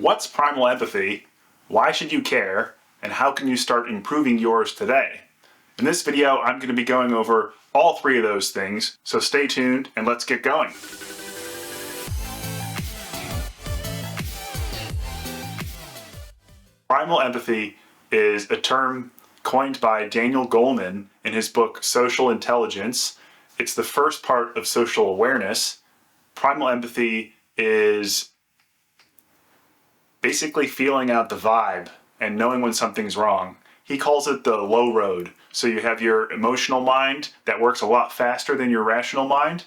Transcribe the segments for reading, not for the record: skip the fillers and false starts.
What's primal empathy? Why should you care? And how can you start improving yours today? In this video, I'm going to be going over all three of those things, so stay tuned and let's get going. Primal empathy is a term coined by Daniel Goleman in his book Social Intelligence. It's the first part of social awareness. Primal empathy is basically feeling out the vibe and knowing when something's wrong. He calls it the low road. So you have your emotional mind that works a lot faster than your rational mind,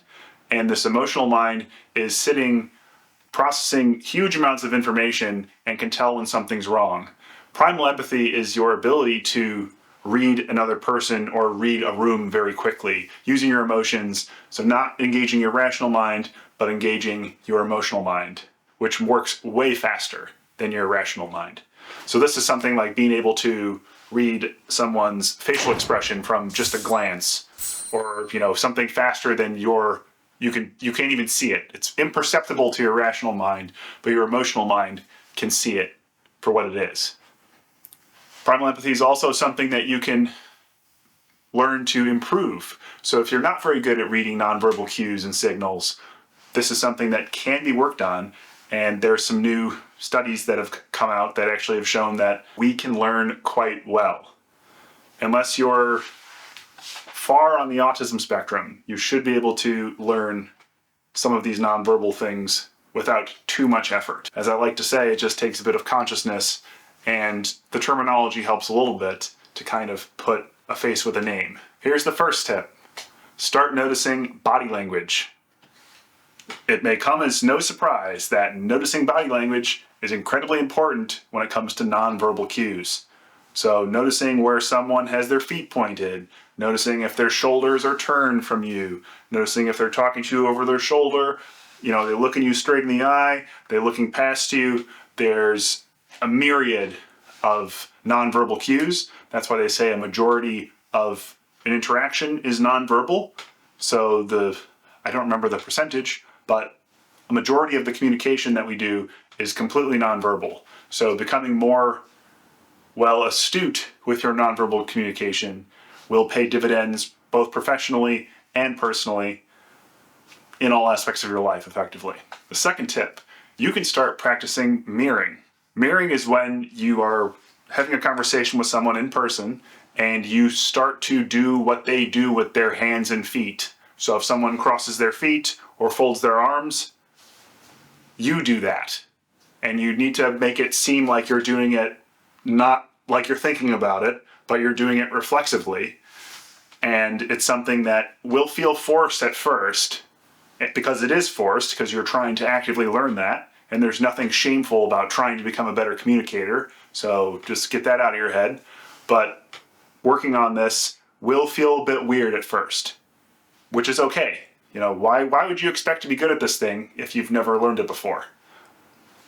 and this emotional mind is sitting processing huge amounts of information and can tell when something's wrong. Primal empathy is your ability to read another person or read a room very quickly using your emotions, so not engaging your rational mind, but engaging your emotional mind, which works way faster than your rational mind. So this is something like being able to read someone's facial expression from just a glance, or something faster than you can't even see it. It's imperceptible to your rational mind, but your emotional mind can see it for what it is. Primal empathy is also something that you can learn to improve. So if you're not very good at reading nonverbal cues and signals, this is something that can be worked on, and there's some new studies that have come out that actually have shown that we can learn quite well. Unless you're far on the autism spectrum, you should be able to learn some of these nonverbal things without too much effort. As I like to say, it just takes a bit of consciousness, and the terminology helps a little bit to kind of put a face with a name. Here's the first tip. Start noticing body language. It may come as no surprise that noticing body language is incredibly important when it comes to nonverbal cues. So noticing where someone has their feet pointed, noticing if their shoulders are turned from you, noticing if they're talking to you over their shoulder, they're looking you straight in the eye, they're looking past you. There's a myriad of nonverbal cues. That's why they say a majority of an interaction is nonverbal. So I don't remember the percentage, but a majority of the communication that we do is completely nonverbal. So becoming more astute with your nonverbal communication will pay dividends both professionally and personally in all aspects of your life effectively. The second tip, you can start practicing mirroring. Mirroring is when you are having a conversation with someone in person and you start to do what they do with their hands and feet. So if someone crosses their feet or folds their arms, you do that. And you need to make it seem like you're doing it not like you're thinking about it, but you're doing it reflexively. And it's something that will feel forced at first, because it is forced, because you're trying to actively learn that. And there's nothing shameful about trying to become a better communicator. So just get that out of your head. But working on this will feel a bit weird at first, which is okay. Why would you expect to be good at this thing if you've never learned it before?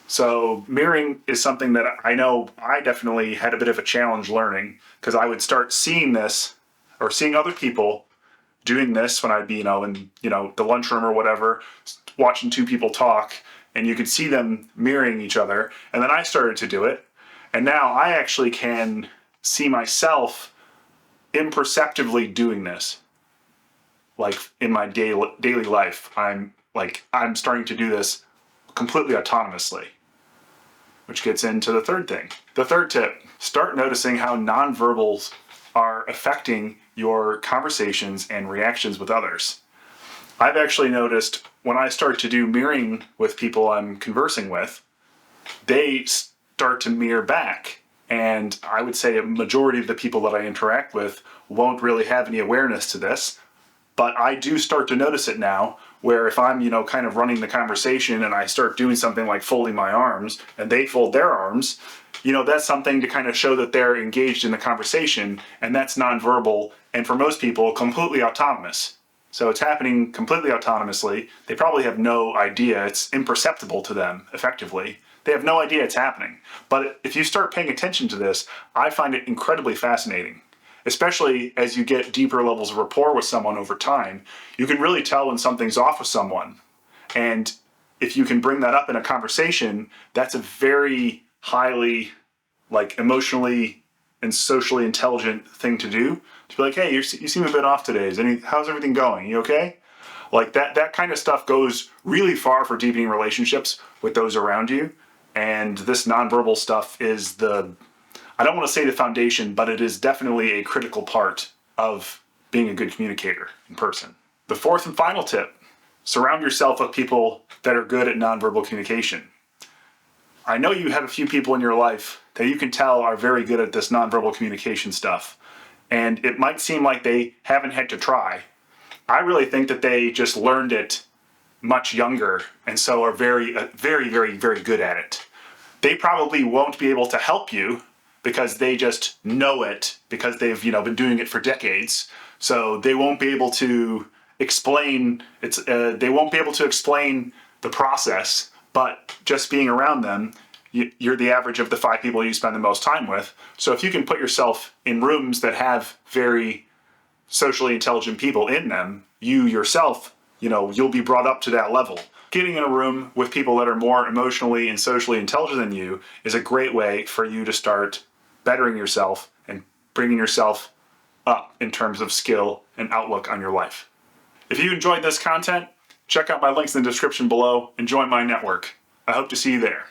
So mirroring is something that I know I definitely had a bit of a challenge learning, because I would start seeing this or seeing other people doing this when I'd be, in the lunchroom or whatever, watching two people talk, and you could see them mirroring each other. And then I started to do it. And now I actually can see myself imperceptibly doing this. Like in my daily life, I'm starting to do this completely autonomously, which gets into the third thing. The third tip, start noticing how nonverbals are affecting your conversations and reactions with others. I've actually noticed when I start to do mirroring with people I'm conversing with, they start to mirror back. And I would say a majority of the people that I interact with won't really have any awareness to this. But I do start to notice it now, where if I'm, kind of running the conversation and I start doing something like folding my arms and they fold their arms, that's something to kind of show that they're engaged in the conversation, and that's nonverbal, and for most people, completely autonomous. So it's happening completely autonomously. They probably have no idea. It's imperceptible to them, effectively. They have no idea it's happening. But if you start paying attention to this, I find it incredibly fascinating. Especially as you get deeper levels of rapport with someone over time, you can really tell when something's off with someone. And if you can bring that up in a conversation, that's a very highly emotionally and socially intelligent thing to do. To be like, hey, you seem a bit off today. How's everything going? You okay? Like that kind of stuff goes really far for deepening relationships with those around you. And this nonverbal stuff is I don't want to say the foundation, but it is definitely a critical part of being a good communicator in person. The fourth and final tip, surround yourself with people that are good at nonverbal communication. I know you have a few people in your life that you can tell are very good at this nonverbal communication stuff. And it might seem like they haven't had to try. I really think that they just learned it much younger and so are very, very, very, very good at it. They probably won't be able to help you because they just know it because they've been doing it for decades. So they won't be able to explain they won't be able to explain the process. But just being around them, you're the average of the 5 people you spend the most time with. So if you can put yourself in rooms that have very socially intelligent people in them, you yourself, you'll be brought up to that level. Getting in a room with people that are more emotionally and socially intelligent than you is a great way for you to start bettering yourself and bringing yourself up in terms of skill and outlook on your life. If you enjoyed this content, check out my links in the description below and join my network. I hope to see you there.